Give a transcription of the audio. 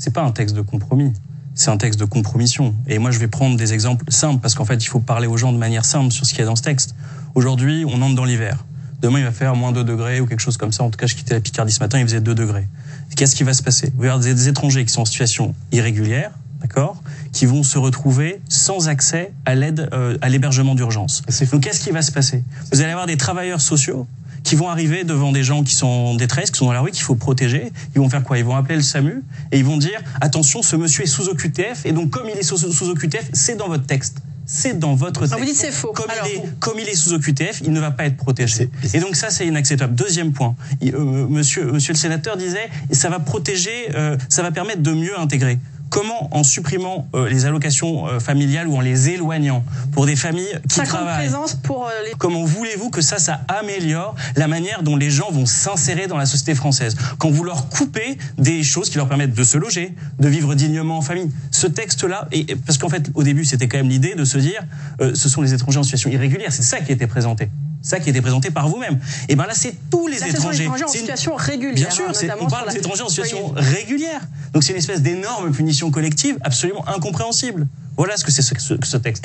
c'est pas un texte de compromis. C'est un texte de compromission. Et moi, je vais prendre des exemples simples, parce qu'en fait, il faut parler aux gens de manière simple sur ce qu'il y a dans ce texte. Aujourd'hui, on entre dans l'hiver. Demain, il va faire moins 2 degrés ou quelque chose comme ça. En tout cas, je quittais la Picardie ce matin, il faisait 2 degrés. Qu'est-ce qui va se passer? Vous avez des étrangers qui sont en situation irrégulière, d'accord, qui vont se retrouver sans accès à l'aide, à l'hébergement d'urgence. Donc, qu'est-ce qui va se passer? Vous allez avoir des travailleurs sociaux qui vont arriver devant des gens qui sont en détresse, qui sont dans la rue, qu'il faut protéger. Ils vont faire quoi? Ils vont appeler le SAMU et ils vont dire « Attention, ce monsieur est sous OQTF et donc comme il est sous OQTF, c'est dans votre texte. » C'est dans votre texte. Vous dites c'est faux. Comme il est sous OQTF, il ne va pas être protégé. Et donc ça, c'est inacceptable. Deuxième point, monsieur le sénateur disait « Ça va protéger, ça va permettre de mieux intégrer ». Comment, en supprimant les allocations familiales ou en les éloignant pour des familles qui travaillent, comment voulez-vous que ça améliore la manière dont les gens vont s'insérer dans la société française? Quand vous leur coupez des choses qui leur permettent de se loger, de vivre dignement en famille. Ce texte-là, parce qu'en fait, au début, c'était quand même l'idée de se dire ce sont les étrangers en situation irrégulière. C'est ça qui était présenté. Ça qui était présenté par vous-même. Et bien là, c'est tous les étrangers. En situation régulière. Bien sûr, on parle des étrangers en situation régulière. Donc c'est une espèce d'énorme punition collective absolument incompréhensible. Voilà ce que c'est ce texte.